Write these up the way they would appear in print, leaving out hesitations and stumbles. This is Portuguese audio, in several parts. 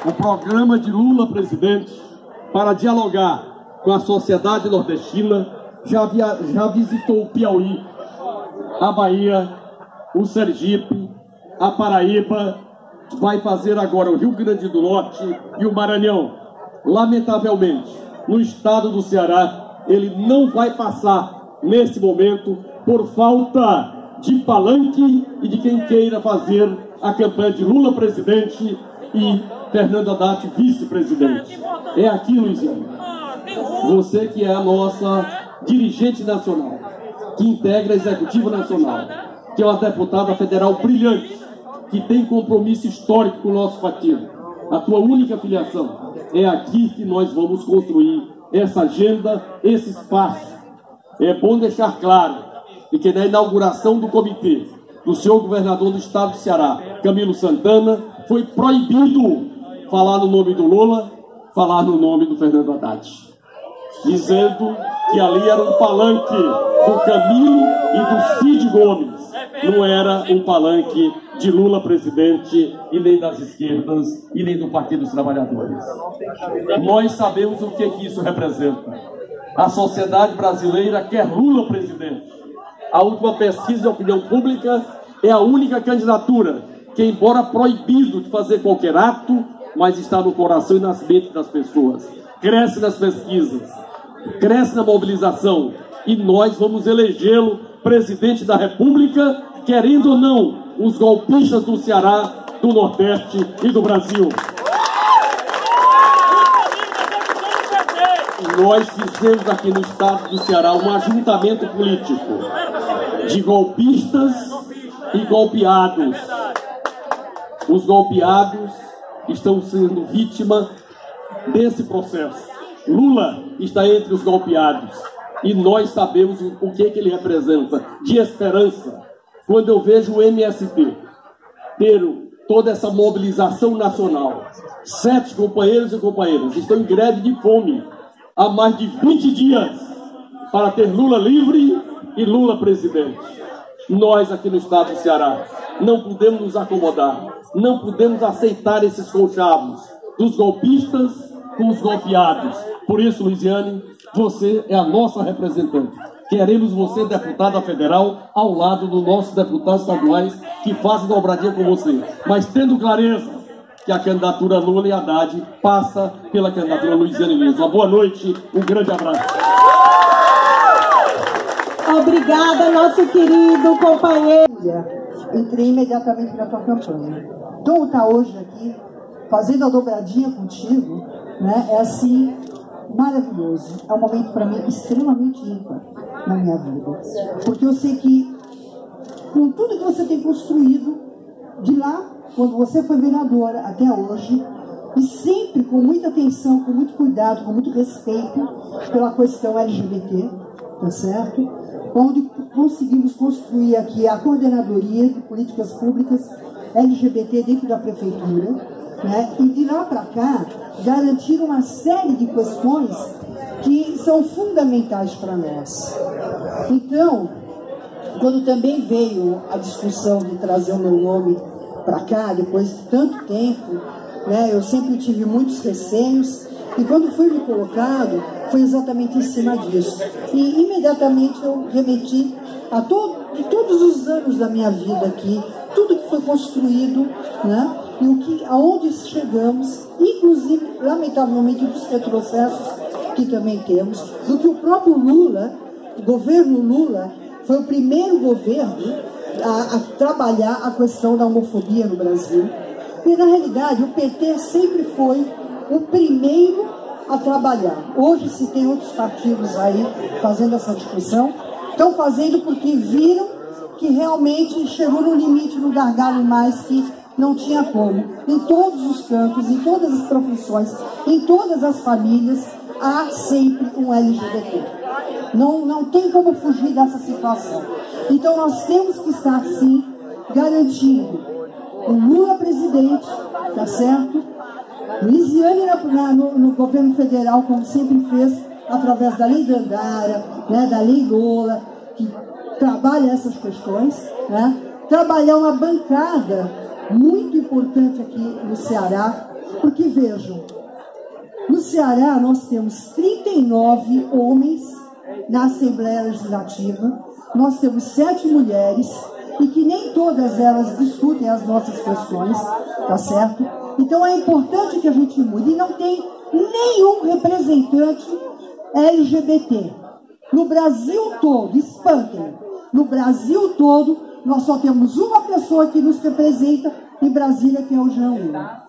O programa de Lula presidente para dialogar com a sociedade nordestina já visitou o Piauí, a Bahia, o Sergipe, a Paraíba, vai fazer agora o Rio Grande do Norte e o Maranhão. Lamentavelmente, no estado do Ceará, ele não vai passar nesse momento por falta de palanque e de quem queira fazer a campanha de Lula presidente e Fernando Haddad vice-presidente. É aqui, Luiziane. Você que é a nossa dirigente nacional, que integra a Executiva Nacional, que é uma deputada federal brilhante, que tem compromisso histórico com o nosso partido. A tua única filiação. É aqui que nós vamos construir essa agenda, esse espaço. É bom deixar claro que na inauguração do comitê do senhor governador do estado do Ceará, Camilo Santana, foi proibido falar no nome do Lula, falar no nome do Fernando Haddad, dizendo que ali era um palanque do Camilo e do Cid Gomes, não era um palanque de Lula presidente e nem das esquerdas e nem do Partido dos Trabalhadores. Nós sabemos o que isso representa. A sociedade brasileira quer Lula presidente. A última pesquisa de opinião pública é a única candidatura que, embora proibido de fazer qualquer ato, mas está no coração e nas mentes das pessoas. Cresce nas pesquisas, cresce na mobilização, e nós vamos elegê-lo presidente da República, querendo ou não, os golpistas do Ceará, do Nordeste e do Brasil. Nós fizemos aqui no estado do Ceará um ajuntamento político de golpistas e golpeados. Os golpeados estão sendo vítima desse processo. Lula está entre os golpeados e nós sabemos o que ele representa de esperança. Quando eu vejo o MST ter toda essa mobilização nacional, 7 companheiros e companheiras estão em greve de fome há mais de 20 dias para ter Lula livre e Lula presidente. Nós aqui no estado do Ceará não podemos nos acomodar, não podemos aceitar esses conchavos dos golpistas com os golpeados. Por isso, Luiziane, você é a nossa representante. Queremos você deputada federal ao lado dos nossos deputados estaduais que fazem dobradinha com você, mas tendo clareza que a candidatura Lula e Haddad passa pela candidatura Luiziane Lins. Uma boa noite, um grande abraço. Obrigada, nosso querido companheiro. Entrei imediatamente para a tua campanha. Então, estar hoje aqui, fazendo a dobradinha contigo, né, é assim, maravilhoso. É um momento para mim extremamente ímpar na minha vida. Porque eu sei que, com tudo que você tem construído, de lá, quando você foi vereadora até hoje, e sempre com muita atenção, com muito cuidado, com muito respeito pela questão LGBT, tá certo? Onde conseguimos construir aqui a coordenadoria de políticas públicas LGBT dentro da prefeitura, né? E de lá para cá, garantir uma série de questões que são fundamentais para nós. Então, quando também veio a discussão de trazer o meu nome para cá, depois de tanto tempo, né, eu sempre tive muitos receios, e quando foi me colocado, foi exatamente em cima disso. E imediatamente eu remeti a todos os anos da minha vida aqui, tudo que foi construído, né, e aonde chegamos, inclusive, lamentavelmente, dos retrocessos que também temos, do que o próprio Lula, o governo Lula, foi o primeiro governo a trabalhar a questão da homofobia no Brasil. E, na realidade, o PT sempre foi o primeiro a trabalhar. Hoje se tem outros partidos aí fazendo essa discussão, estão fazendo porque viram que realmente chegou no limite, no gargalo mais, que não tinha como. Em todos os cantos, em todas as profissões, em todas as famílias, há sempre um LGBT. Não tem como fugir dessa situação. Então nós temos que estar, sim, garantindo o Lula presidente, tá certo? Luiziane no governo federal, como sempre fez, através da lei Dandara, né, da lei Lola, que trabalha essas questões, né? Trabalhar uma bancada muito importante aqui no Ceará, porque vejam, no Ceará nós temos 39 homens na Assembleia Legislativa, nós temos 7 mulheres, e que nem todas elas discutem as nossas questões, tá certo? Então é importante que a gente mude, e não tem nenhum representante LGBT. No Brasil todo, espantem, no Brasil todo, nós só temos uma pessoa que nos representa em Brasília, que é o Jean Lula.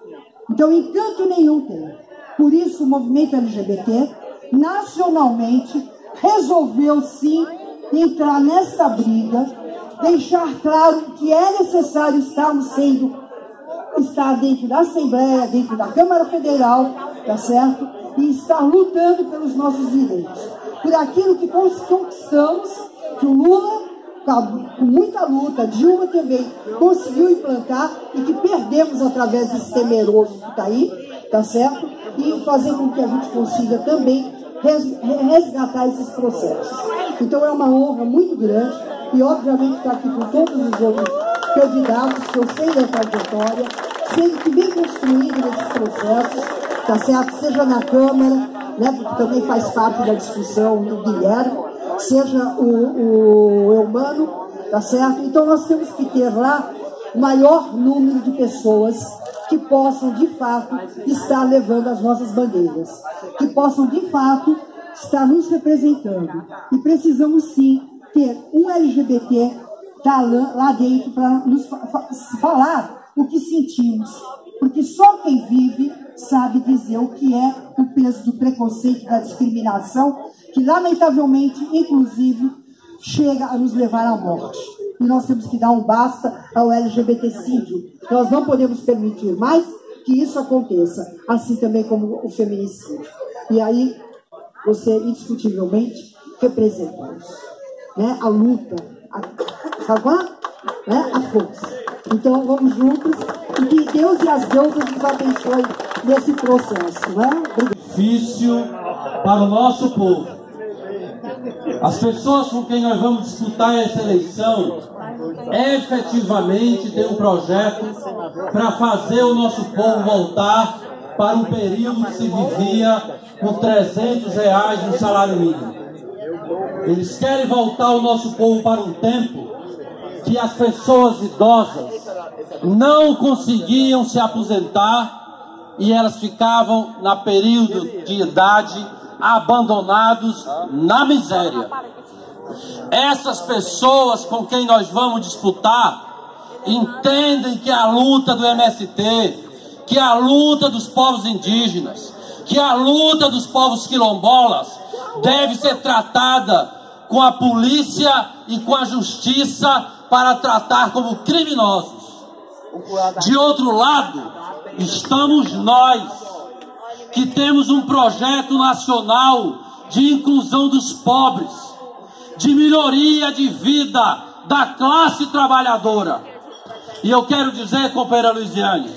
Então, em canto nenhum tem. Por isso, o movimento LGBT, nacionalmente, resolveu, sim, entrar nessa briga, deixar claro que é necessário estar dentro da Assembleia, dentro da Câmara Federal, tá certo? E estar lutando pelos nossos direitos. Por aquilo que conquistamos, que o Lula, com muita luta, Dilma também conseguiu implantar e que perdemos através desse temeroso que está aí, tá certo? E fazer com que a gente consiga também resgatar esses processos. Então é uma honra muito grande e obviamente estar aqui com todos os outros candidatos que eu sei da trajetória, sei que vem construindo esses processos, tá certo? Seja na Câmara, né, porque também faz parte da discussão do Guilherme, seja o Eumano, tá certo? Então nós temos que ter lá o maior número de pessoas que possam, de fato, estar levando as nossas bandeiras, que possam, de fato, estar nos representando. E precisamos, sim, ter um LGBT lá dentro para nos falar o que sentimos, porque só quem vive sabe dizer o que é o peso do preconceito, da discriminação, que, lamentavelmente, inclusive, chega a nos levar à morte. E nós temos que dar um basta ao LGBTcídio. Nós não podemos permitir mais que isso aconteça, assim também como o feminicídio. E aí, você, indiscutivelmente, representa isso, né? A luta, a força. Então, vamos juntos e que Deus e as deusas nos abençoem nesse processo, né? Difícil para o nosso povo. As pessoas com quem nós vamos disputar essa eleição efetivamente têm um projeto para fazer o nosso povo voltar para um período que se vivia com R$300 no salário mínimo. Eles querem voltar o nosso povo para um tempo que as pessoas idosas não conseguiam se aposentar e elas ficavam na período de idade abandonados na miséria. Essas pessoas com quem nós vamos disputar entendem que a luta do MST, que a luta dos povos indígenas, que a luta dos povos quilombolas deve ser tratada com a polícia e com a justiça para tratar como criminosos. De outro lado, estamos nós, que temos um projeto nacional de inclusão dos pobres, de melhoria de vida da classe trabalhadora. E eu quero dizer, companheira Luiziane,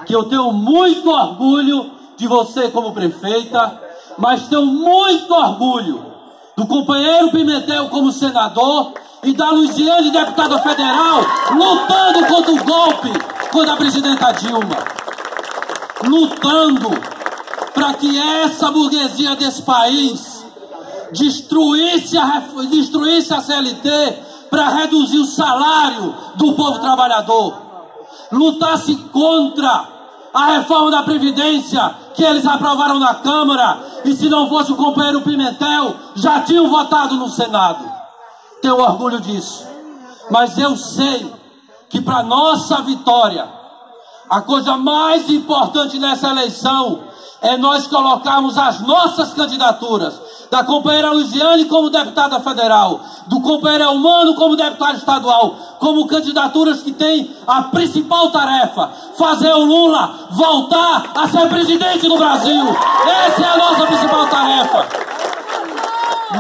que eu tenho muito orgulho de você como prefeita, mas tenho muito orgulho do companheiro Pimentel como senador e da Luiziane, deputada federal, lutando contra o golpe contra a presidenta Dilma. Lutando para que essa burguesia desse país destruísse a CLT para reduzir o salário do povo trabalhador. Lutasse contra a reforma da Previdência que eles aprovaram na Câmara e, se não fosse o companheiro Pimentel, já tinham votado no Senado. Tenho orgulho disso. Mas eu sei que para nossa vitória, a coisa mais importante nessa eleição é nós colocarmos as nossas candidaturas, da companheira Luiziane como deputada federal, do companheiro Eumano como deputado estadual, como candidaturas que têm a principal tarefa, fazer o Lula voltar a ser presidente do Brasil. Essa é a nossa principal tarefa.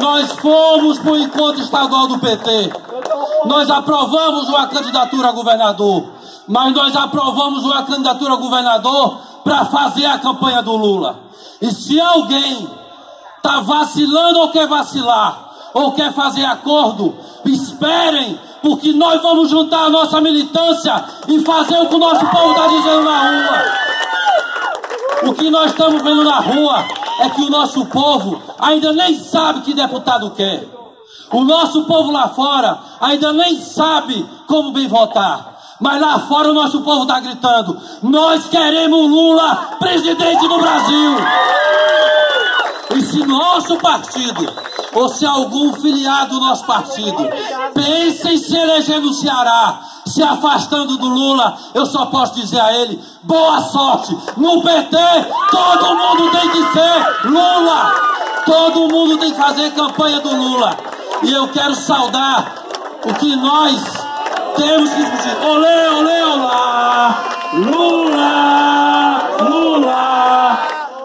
Nós fomos para o encontro estadual do PT, nós aprovamos uma candidatura a governador, mas nós aprovamos uma candidatura a governador para fazer a campanha do Lula. E se alguém está vacilando ou quer vacilar, ou quer fazer acordo, esperem, porque nós vamos juntar a nossa militância e fazer o que o nosso povo está dizendo na rua. O que nós estamos vendo na rua é que o nosso povo ainda nem sabe que deputado quer. O nosso povo lá fora ainda nem sabe como bem votar. Mas lá fora o nosso povo está gritando: nós queremos Lula presidente do Brasil. E se nosso partido, ou se algum filiado do nosso partido, pensa em se eleger no Ceará, se afastando do Lula, eu só posso dizer a ele: boa sorte. No PT, todo mundo tem que ser Lula. Todo mundo tem que fazer campanha do Lula. E eu quero saudar o que nós temos que discutir. Olê, olê, olá! Lula! Lula!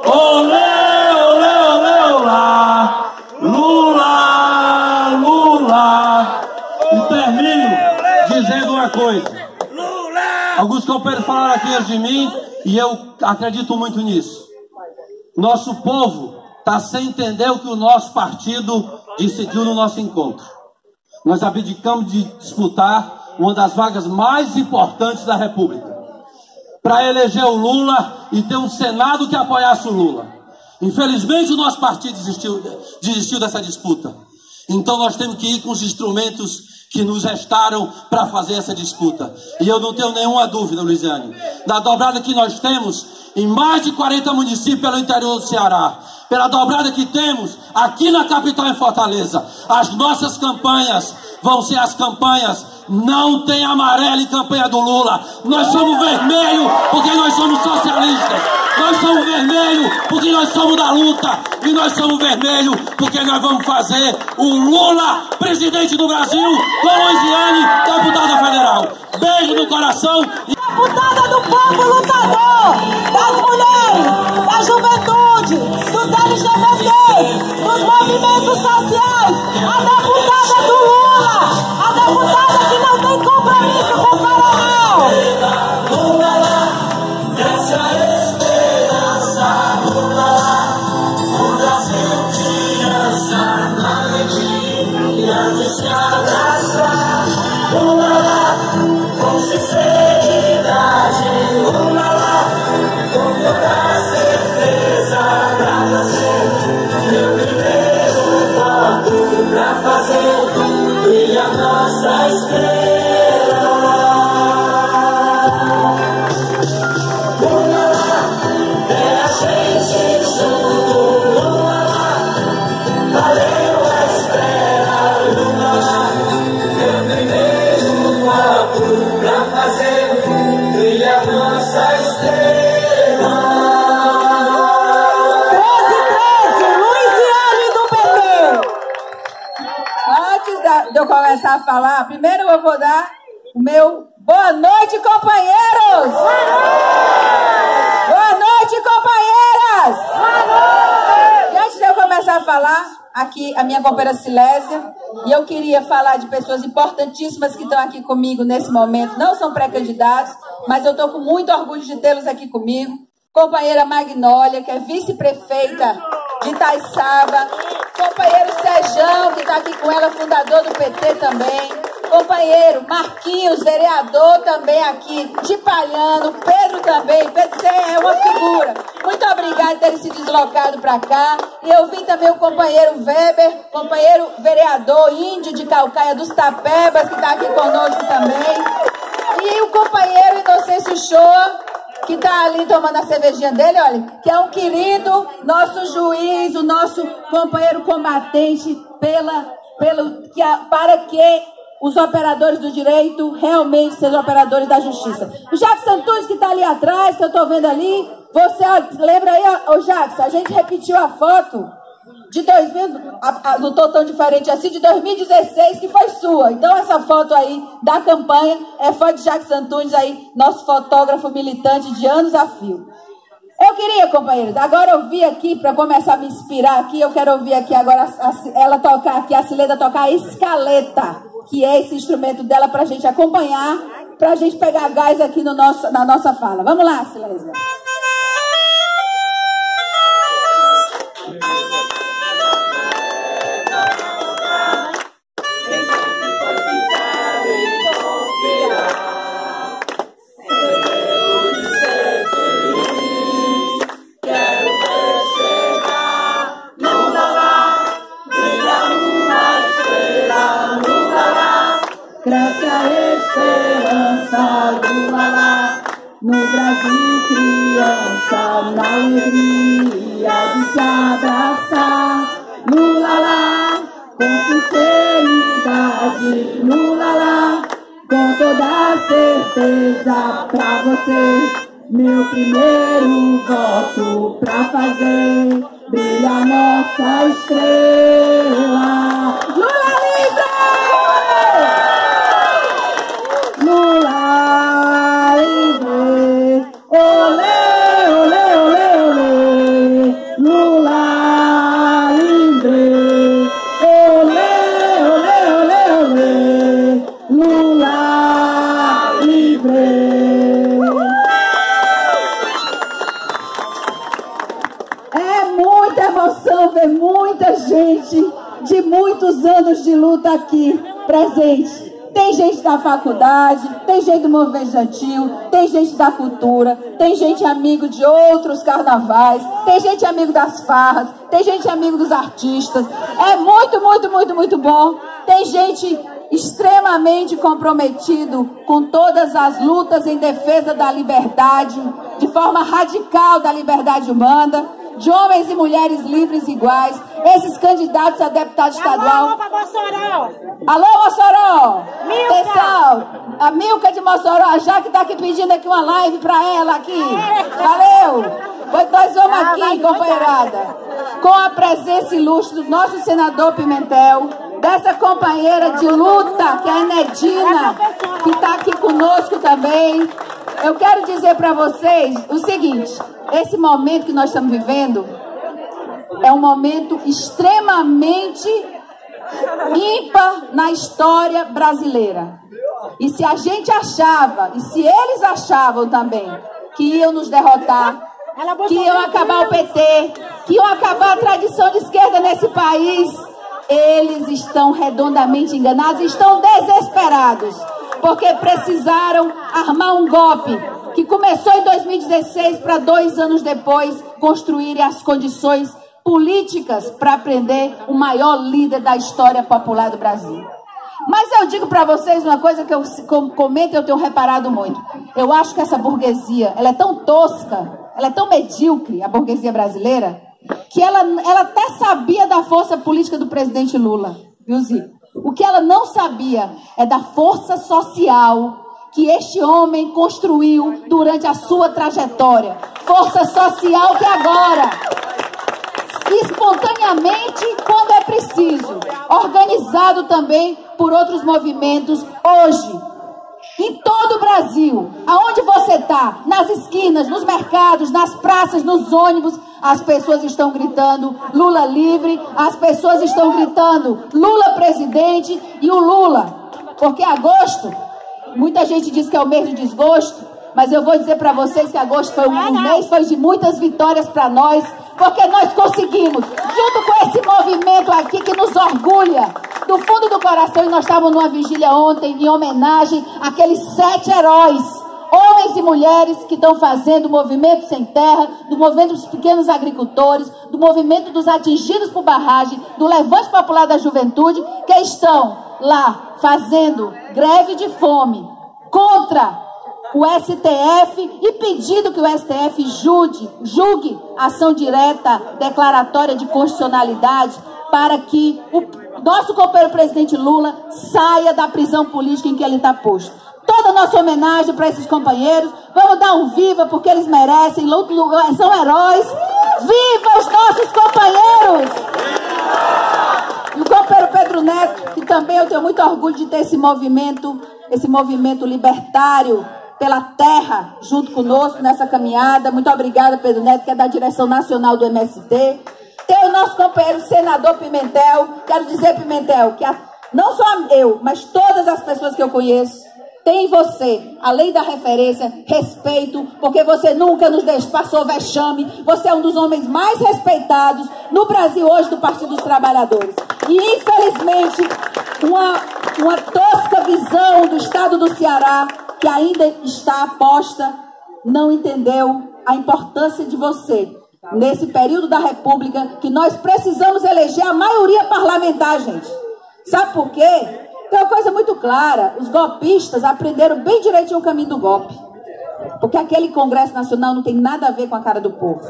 Olê, olê, olê, olá! Lula! Lula! E termino dizendo uma coisa. Alguns companheiros falaram aqui antes de mim, e eu acredito muito nisso. Nosso povo está sem entender o que o nosso partido decidiu no nosso encontro. Nós abdicamos de disputar uma das vagas mais importantes da República, para eleger o Lula e ter um Senado que apoiasse o Lula. Infelizmente o nosso partido desistiu dessa disputa. Então nós temos que ir com os instrumentos que nos restaram para fazer essa disputa. E eu não tenho nenhuma dúvida, Luiziane, da dobrada que nós temos em mais de 40 municípios pelo interior do Ceará, pela dobrada que temos aqui na capital, em Fortaleza. As nossas campanhas vão ser as campanhas não tem amarelo em campanha do Lula. Nós somos vermelho porque nós somos socialistas. Nós somos vermelho porque nós somos da luta. E nós somos vermelho porque nós vamos fazer o Lula presidente do Brasil com Luiziane, deputada federal. Beijo no coração. Deputada do povo lutador, das mulheres, da juventude, dos LGBT, dos movimentos sociais, a deputada do Lula, a deputada que não tem compromisso com o coronel. Lula lá, essa esperança, Lula lá, o Brasil criança, na alegria de se abraçar. Lula lá, com sinceridade, Lula lá, com toda certeza, pra fazer meu primeiro voto, pra fazer brilhar nossa estrela. Lula lá, é a gente junto, Lula lá, valeu a espera, Lula lá, meu primeiro voto, pra fazer brilhar nossa estrela. 13, Luiziane do PT. Antes de eu começar a falar, primeiro eu vou dar o meu boa noite, companheiros! Boa noite, companheiras! E antes de eu começar a falar, aqui a minha companheira Silésia, e eu queria falar de pessoas importantíssimas que estão aqui comigo nesse momento, não são pré-candidatos, mas eu estou com muito orgulho de tê-los aqui comigo. Companheira Magnólia, que é vice-prefeita de Itaiçaba, companheiro Sejão, que está aqui com ela, fundador do PT também, companheiro Marquinhos, vereador também aqui de Palhano, Pedro também, Pedro, você é uma figura. Muito obrigada por terem se deslocado para cá. E eu vi também o companheiro Weber, companheiro vereador índio de Calcaia dos Tapebas, que está aqui conosco também. E o companheiro Inocêncio Shoa, que está ali tomando a cervejinha dele, olha, que é um querido, nosso juiz, o nosso companheiro combatente para que os operadores do direito realmente sejam operadores da justiça. O Jacques Antunes, que está ali atrás, que eu estou vendo ali, você lembra aí, ô Jacques, a gente repetiu a foto de 2000, não estou tão diferente assim, de 2016, que foi sua. Então essa foto aí da campanha é foto de Jacques Antunes aí, nosso fotógrafo militante de anos a fio. Eu queria, companheiros, agora eu vi aqui, para começar a me inspirar aqui, eu quero ouvir aqui agora ela tocar aqui, a Cileda tocar a escaleta, que é esse instrumento dela para a gente acompanhar, para a gente pegar gás aqui no na nossa fala. Vamos lá, Cileda. Brasil, criança, na alegria de se abraçar. Lula lá, com sinceridade, Lula lá, com toda certeza pra você. Meu primeiro voto pra fazer brilhar nossa estrela. Lula livre! Lula livre! Olê, olê, olê, olê! Lula livre! Olê, olê, olê, olê! Lula livre! Emoção ver muita gente de muitos anos de luta aqui presente. Tem gente da faculdade, tem gente do movimento estudantil, tem gente da cultura, tem gente amigo de outros carnavais, tem gente amigo das farras, tem gente amigo dos artistas. É muito, muito, muito, muito bom. Tem gente extremamente comprometido com todas as lutas em defesa da liberdade, de forma radical da liberdade humana, de homens e mulheres livres iguais. Esses candidatos a deputado estadual. Alô, Mossoró! Alô, Mossoró! Milka! Pessoal, a Milka de Mossoró, a Jaque está aqui pedindo aqui uma live para ela aqui. Valeu! Pois nós vamos aqui, companheirada, com a presença ilustre do nosso senador Pimentel, dessa companheira de luta, que é a Enedina, que está aqui conosco também. Eu quero dizer para vocês o seguinte: esse momento que nós estamos vivendo é um momento extremamente ímpar na história brasileira. E se a gente achava, e se eles achavam também, que iam nos derrotar, que iam acabar o PT, que iam acabar a tradição de esquerda nesse país, eles estão redondamente enganados, estão desesperados, porque precisaram armar um golpe que começou em 2016 para 2 anos depois construírem as condições políticas para prender o maior líder da história popular do Brasil. Mas eu digo para vocês uma coisa que eu comento e eu tenho reparado muito. Eu acho que essa burguesia, ela é tão tosca, ela é tão medíocre, a burguesia brasileira, que ela até sabia da força política do presidente Lula, viu, Zico? O que ela não sabia é da força social que este homem construiu durante a sua trajetória. Força social que agora, espontaneamente, quando é preciso, organizado também por outros movimentos, hoje, em todo o Brasil, aonde você está, nas esquinas, nos mercados, nas praças, nos ônibus, as pessoas estão gritando Lula livre, as pessoas estão gritando Lula presidente e o Lula. Porque agosto, muita gente diz que é o mês do desgosto, mas eu vou dizer para vocês que agosto foi um mês foi de muitas vitórias para nós, porque nós conseguimos, junto com esse movimento aqui que nos orgulha do fundo do coração, e nós estávamos numa vigília ontem em homenagem àqueles 7 heróis, homens e mulheres que estão fazendo o movimento sem terra, do movimento dos pequenos agricultores, do movimento dos atingidos por barragem, do Levante Popular da Juventude, que estão lá fazendo greve de fome contra o STF e pedindo que o STF julgue ação direta declaratória de constitucionalidade para que o nosso companheiro presidente Lula saia da prisão política em que ele está posto. Toda a nossa homenagem para esses companheiros. Vamos dar um viva porque eles merecem, são heróis. Viva os nossos companheiros! E o companheiro Pedro Neto, que também eu tenho muito orgulho de ter esse movimento libertário pela terra junto conosco nessa caminhada. Muito obrigada, Pedro Neto, que é da direção nacional do MST. Tem o nosso companheiro senador Pimentel. Quero dizer, Pimentel, que não só eu, mas todas as pessoas que eu conheço, tem em você, além da referência, respeito, porque você nunca nos passou vexame. Você é um dos homens mais respeitados no Brasil hoje do Partido dos Trabalhadores. E, infelizmente, uma tosca visão do estado do Ceará, que ainda está posta, não entendeu a importância de você nesse período da República, que nós precisamos eleger a maioria parlamentar, gente. Sabe por quê? Tem uma coisa muito clara: os golpistas aprenderam bem direitinho o caminho do golpe. Porque aquele Congresso Nacional não tem nada a ver com a cara do povo.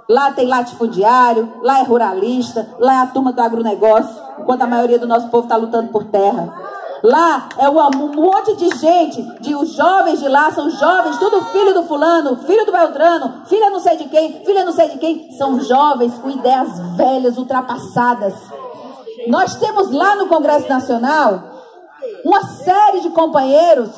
Lá tem latifundiário, lá é ruralista, lá é a turma do agronegócio, enquanto a maioria do nosso povo está lutando por terra. Lá é um monte de gente, os jovens de lá são jovens, tudo filho do fulano, filho do Beltrano, filha não sei de quem, filha não sei de quem. São jovens com ideias velhas, ultrapassadas. Nós temos lá no Congresso Nacional uma série de companheiros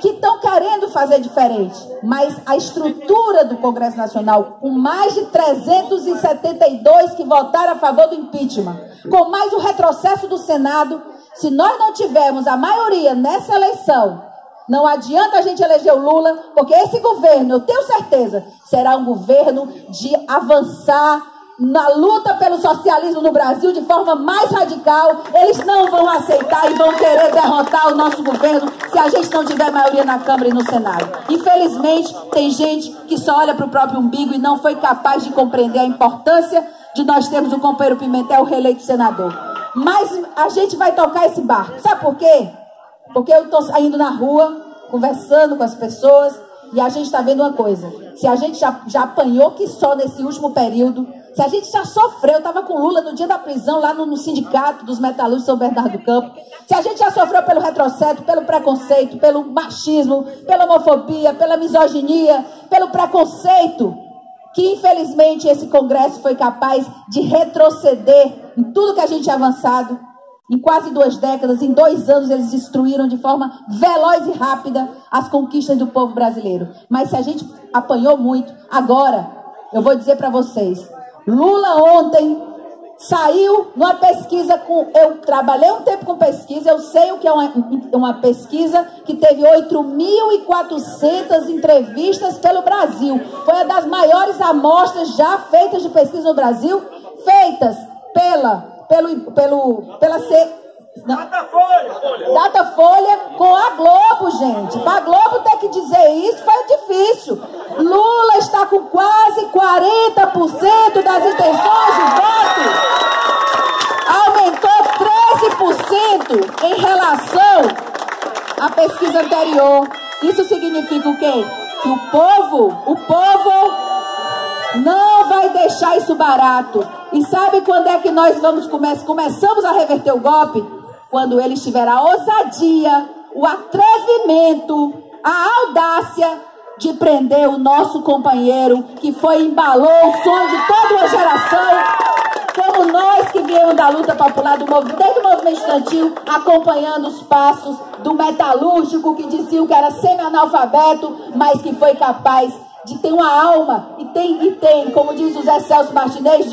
que estão querendo fazer diferente, mas a estrutura do Congresso Nacional, com mais de 372 que votaram a favor do impeachment, com mais o retrocesso do Senado, se nós não tivermos a maioria nessa eleição, não adianta a gente eleger o Lula, porque esse governo, eu tenho certeza, será um governo de avançar na luta pelo socialismo no Brasil de forma mais radical. Eles não vão aceitar e vão querer derrotar o nosso governo se a gente não tiver maioria na Câmara e no Senado. Infelizmente, tem gente que só olha para o próprio umbigo e não foi capaz de compreender a importância de nós termos o companheiro Pimentel reeleito senador. Mas a gente vai tocar esse barco. Sabe por quê? Porque eu estou saindo na rua, conversando com as pessoas, e a gente está vendo uma coisa. Se a gente já apanhou que só nesse último período, se a gente já sofreu, eu estava com o Lula no dia da prisão, lá no sindicato dos metalúrgicos de São Bernardo do Campo, se a gente já sofreu pelo retrocesso, pelo preconceito, pelo machismo, pela homofobia, pela misoginia, pelo preconceito, que infelizmente esse Congresso foi capaz de retroceder em tudo que a gente tinha avançado, em quase 2 décadas, em 2 anos eles destruíram de forma veloz e rápida as conquistas do povo brasileiro. Mas se a gente apanhou muito, agora eu vou dizer para vocês, Lula ontem saiu numa pesquisa eu trabalhei um tempo com pesquisa, eu sei o que é uma pesquisa que teve 8.400 entrevistas pelo Brasil. Foi uma das maiores amostras já feitas de pesquisa no Brasil, feitas pela Datafolha com a Globo, gente. Para a Globo ter que dizer isso foi difícil. Lula está com quase 40% das intenções de voto. Aumentou 13% em relação à pesquisa anterior. Isso significa o quê? Que o povo não vai deixar isso barato. E sabe quando é que nós começamos a reverter o golpe? Quando eles tiveram a ousadia, o atrevimento, a audácia de prender o nosso companheiro, que embalou o sonho de toda uma geração, como nós que viemos da luta popular, desde o movimento estudantil, acompanhando os passos do metalúrgico, que diziam que era semi-analfabeto, mas que foi capaz de ter uma alma, e tem, como diz o Zé Celso Martinez,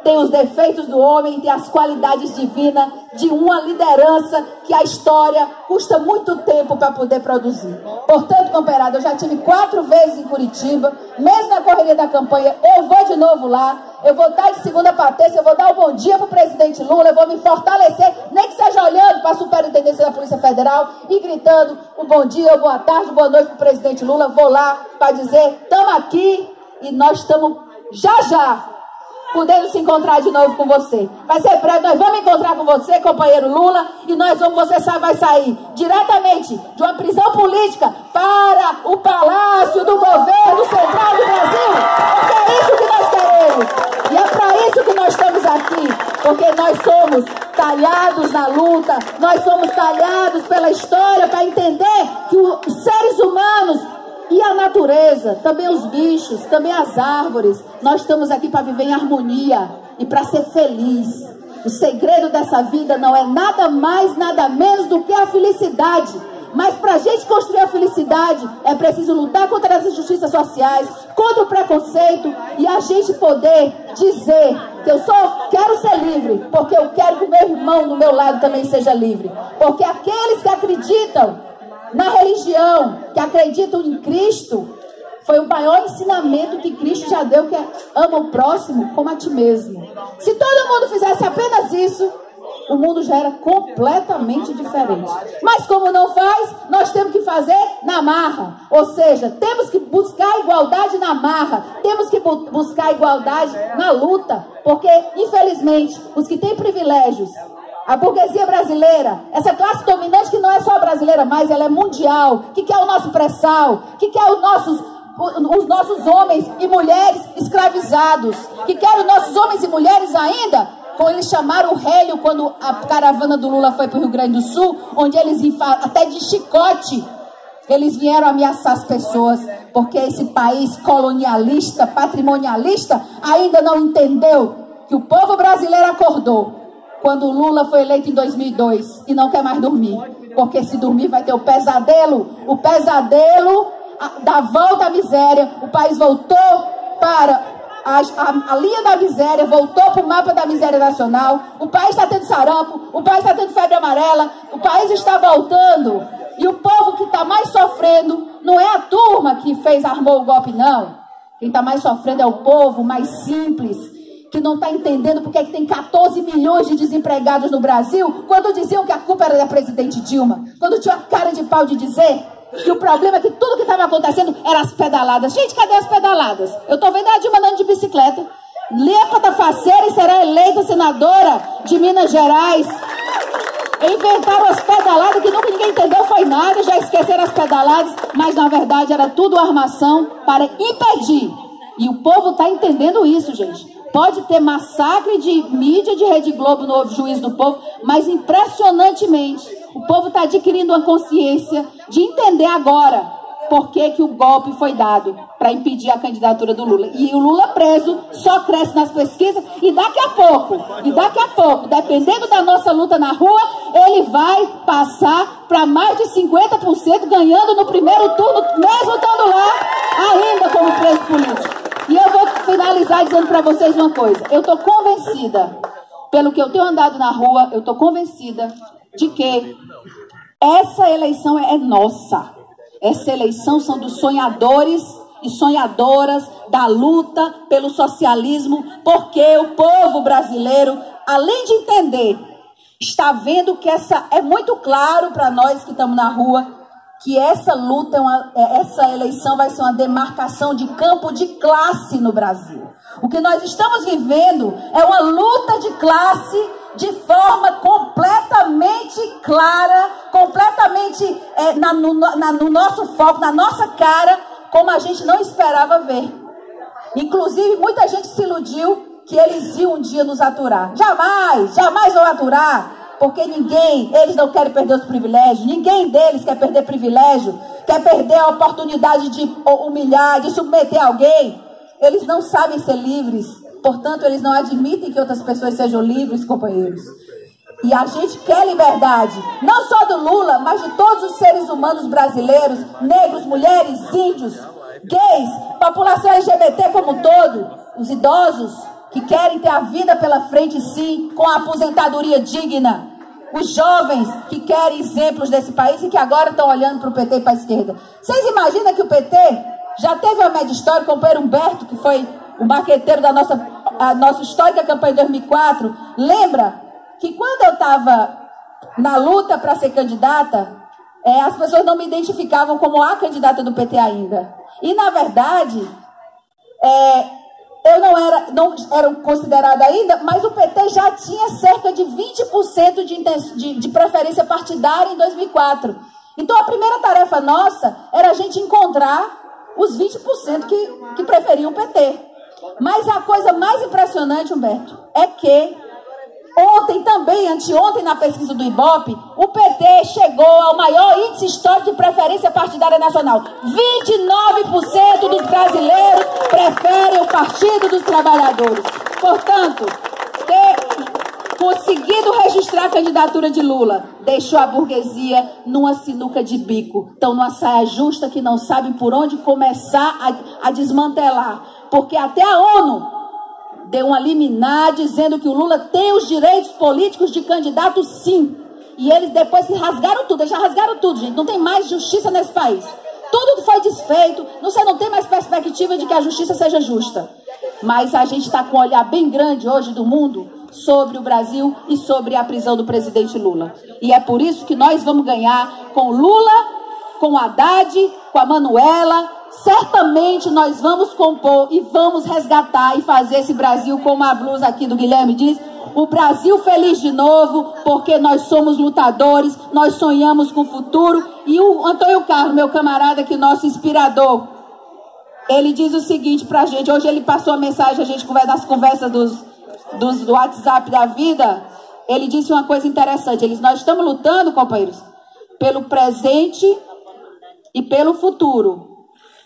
tem os defeitos do homem, tem as qualidades divinas de uma liderança que a história custa muito tempo para poder produzir. Portanto, companheirada, eu já tive 4 vezes em Curitiba, mesmo na correria da campanha, eu vou de novo lá, eu vou dar de segunda para terça, eu vou dar um bom dia para o presidente Lula, eu vou me fortalecer, nem que seja olhando para a Superintendência da Polícia Federal e gritando um bom dia, boa tarde, boa noite para o presidente Lula. Vou lá para dizer, estamos aqui e nós estamos já podendo se encontrar de novo com você. Vai ser breve, nós vamos encontrar com você, companheiro Lula, e você vai sair diretamente de uma prisão política para o Palácio do Governo Central do Brasil. Porque é isso que nós queremos. E é para isso que nós estamos aqui. Porque nós somos talhados na luta, nós somos talhados pela história para entender que os seres humanos e a natureza, também os bichos, também as árvores, nós estamos aqui para viver em harmonia e para ser feliz. O segredo dessa vida não é nada mais, nada menos do que a felicidade. Mas para a gente construir a felicidade, é preciso lutar contra as injustiças sociais, contra o preconceito, e a gente poder dizer que eu só quero ser livre, porque eu quero que o meu irmão do meu lado também seja livre. Porque aqueles que acreditam na religião, que acreditam em Cristo, foi o maior ensinamento que Cristo já deu, que é ama o próximo como a ti mesmo. Se todo mundo fizesse apenas isso, o mundo já era completamente diferente. Mas como não faz, nós temos que fazer na marra. Ou seja, temos que buscar igualdade na marra, temos que buscar igualdade na luta, porque infelizmente os que têm privilégios A burguesia brasileira, essa classe dominante que não é só brasileira, mas ela é mundial, que quer o nosso pré-sal, que quer os nossos homens e mulheres escravizados, que quer os nossos homens e mulheres ainda, como eles chamaram o Hélio quando a caravana do Lula foi para o Rio Grande do Sul, onde eles, até de chicote, eles vieram ameaçar as pessoas, porque esse país colonialista, patrimonialista, ainda não entendeu que o povo brasileiro acordou quando o Lula foi eleito em 2002 e não quer mais dormir, porque se dormir vai ter o pesadelo da volta à miséria. O país voltou para a linha da miséria, voltou para o mapa da miséria nacional. O país está tendo sarampo, o país está tendo febre amarela, o país está voltando. E o povo que está mais sofrendo não é a turma que armou o golpe, não. Quem está mais sofrendo é o povo mais simples, que não está entendendo porque é que tem 14 milhões de desempregados no Brasil, quando diziam que a culpa era da presidente Dilma, quando tinha a cara de pau de dizer que o problema é que tudo que estava acontecendo era as pedaladas. Gente, cadê as pedaladas? Eu estou vendo a Dilma andando de bicicleta, lêpata faceira, e será eleita senadora de Minas Gerais. Inventaram as pedaladas que nunca ninguém entendeu, foi nada, já esqueceram as pedaladas, mas na verdade era tudo armação para impedir. E o povo está entendendo isso, gente. Pode ter massacre de mídia, de Rede Globo no juízo do povo, mas impressionantemente o povo está adquirindo uma consciência de entender agora por que o golpe foi dado para impedir a candidatura do Lula. E o Lula preso só cresce nas pesquisas e daqui a pouco, dependendo da nossa luta na rua, ele vai passar para mais de 50%, ganhando no primeiro turno, mesmo estando lá ainda como preso político. E eu vou finalizar dizendo para vocês uma coisa. Eu estou convencida, pelo que eu tenho andado na rua, eu estou convencida de que essa eleição é nossa. Essa eleição são dos sonhadores e sonhadoras da luta pelo socialismo, porque o povo brasileiro, além de entender, está vendo que é muito claro para nós que estamos na rua, que essa luta, essa eleição vai ser uma demarcação de campo de classe no Brasil. O que nós estamos vivendo é uma luta de classe de forma completamente clara, completamente no nosso foco, na nossa cara, como a gente não esperava ver. Inclusive, muita gente se iludiu que eles iam um dia nos aturar. Jamais vão aturar. Porque eles não querem perder os privilégios, ninguém deles quer perder privilégio, quer perder a oportunidade de humilhar, de submeter alguém. Eles não sabem ser livres, portanto, eles não admitem que outras pessoas sejam livres, companheiros. E a gente quer liberdade, não só do Lula, mas de todos os seres humanos brasileiros, negros, mulheres, índios, gays, população LGBT como um todo, os idosos que querem ter a vida pela frente, sim, com a aposentadoria digna. Os jovens que querem exemplos desse país e que agora estão olhando para o PT e para a esquerda. Vocês imaginam que o PT já teve uma média histórica, com o Pedro Humberto, que foi o marqueteiro da nossa histórica campanha de 2004, lembra que quando eu estava na luta para ser candidata, as pessoas não me identificavam como a candidata do PT ainda. E, na verdade, eu não era considerada ainda, mas o PT já tinha cerca de 20% de preferência partidária em 2004. Então, a primeira tarefa nossa era a gente encontrar os 20% que preferiam o PT. Mas a coisa mais impressionante, Humberto, é que ontem também, anteontem, na pesquisa do Ibope, o PT chegou ao maior índice histórico de preferência partidária nacional. 29% dos brasileiros preferem o Partido dos Trabalhadores. Portanto, ter conseguido registrar a candidatura de Lula deixou a burguesia numa sinuca de bico. Estão numa saia justa que não sabem por onde começar a desmantelar. Porque até a ONU deu uma liminar dizendo que o Lula tem os direitos políticos de candidato, sim. E eles depois se rasgaram tudo, eles já rasgaram tudo, gente. Não tem mais justiça nesse país. Tudo foi desfeito, você não tem mais perspectiva de que a justiça seja justa. Mas a gente está com um olhar bem grande hoje do mundo sobre o Brasil e sobre a prisão do presidente Lula. E é por isso que nós vamos ganhar com Lula, com Haddad, com a Manuela. Certamente nós vamos compor e vamos resgatar e fazer esse Brasil, como a blusa aqui do Guilherme diz, o Brasil feliz de novo, porque nós somos lutadores, nós sonhamos com o futuro. E o Antônio Carlos, meu camarada, que é nosso inspirador, ele diz o seguinte pra gente, hoje ele passou a mensagem, a gente das conversas do WhatsApp da vida, ele disse uma coisa interessante, nós estamos lutando, companheiros, pelo presente e pelo futuro.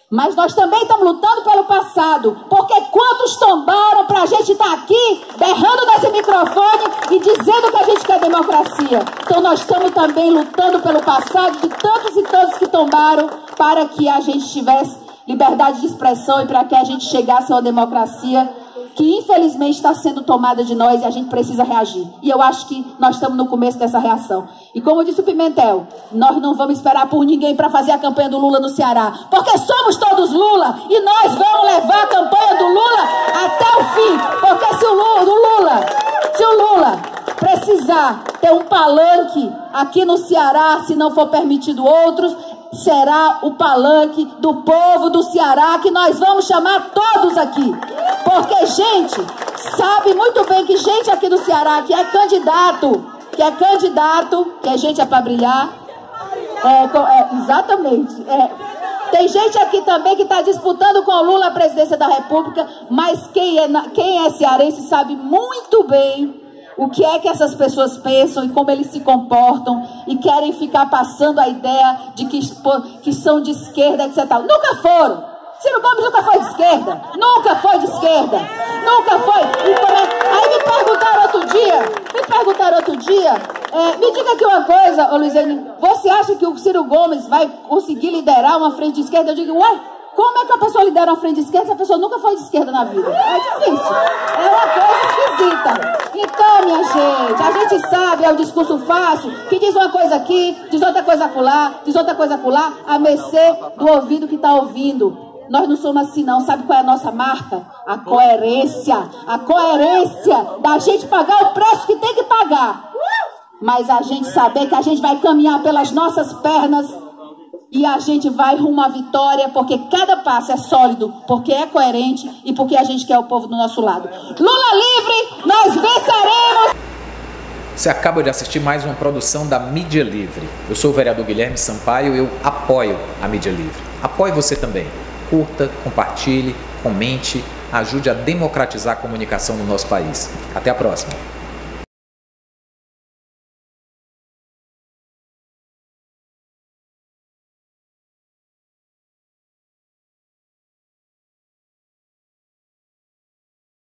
Mas nós também estamos lutando pelo passado, porque quantos tombaram para a gente estar aqui, berrando nesse microfone e dizendo que a gente quer democracia. Então nós estamos também lutando pelo passado de tantos e tantos que tombaram para que a gente tivesse liberdade de expressão e para que a gente chegasse a uma democracia que infelizmente está sendo tomada de nós e a gente precisa reagir. E eu acho que nós estamos no começo dessa reação. E como disse o Pimentel, nós não vamos esperar por ninguém para fazer a campanha do Lula no Ceará, porque somos todos Lula e nós vamos levar a campanha do Lula até o fim. Porque se o Lula precisar ter um palanque aqui no Ceará, se não for permitido outros, será o palanque do povo do Ceará, que nós vamos chamar todos aqui. Porque gente sabe muito bem que gente aqui do Ceará que é candidato, que é gente para brilhar, exatamente. Tem gente aqui também que está disputando com o Lula a presidência da República, mas quem é cearense sabe muito bem o que é que essas pessoas pensam e como eles se comportam e querem ficar passando a ideia de que são de esquerda, etc. Nunca foram. Ciro Gomes nunca foi de esquerda. Nunca foi de esquerda. Nunca foi. Aí me perguntaram outro dia, me diga aqui uma coisa, ô Luiziane, você acha que o Ciro Gomes vai conseguir liderar uma frente de esquerda? Eu digo, ué, como é que a pessoa lidera uma frente de esquerda se a pessoa nunca foi de esquerda na vida? É difícil. É uma coisa esquisita. Então, minha gente, a gente sabe, é o discurso fácil, que diz uma coisa aqui, diz outra coisa acolá, diz outra coisa acolá, a mercê do ouvido que está ouvindo. Nós não somos assim não. Sabe qual é a nossa marca? A coerência. A coerência da gente pagar o preço que tem que pagar. Mas a gente saber que a gente vai caminhar pelas nossas pernas e a gente vai rumo à vitória, porque cada passo é sólido, porque é coerente e porque a gente quer o povo do nosso lado. Lula livre, nós venceremos! Você acaba de assistir mais uma produção da Mídia Livre. Eu sou o vereador Guilherme Sampaio e eu apoio a Mídia Livre. Apoie você também. Curta, compartilhe, comente, ajude a democratizar a comunicação no nosso país. Até a próxima!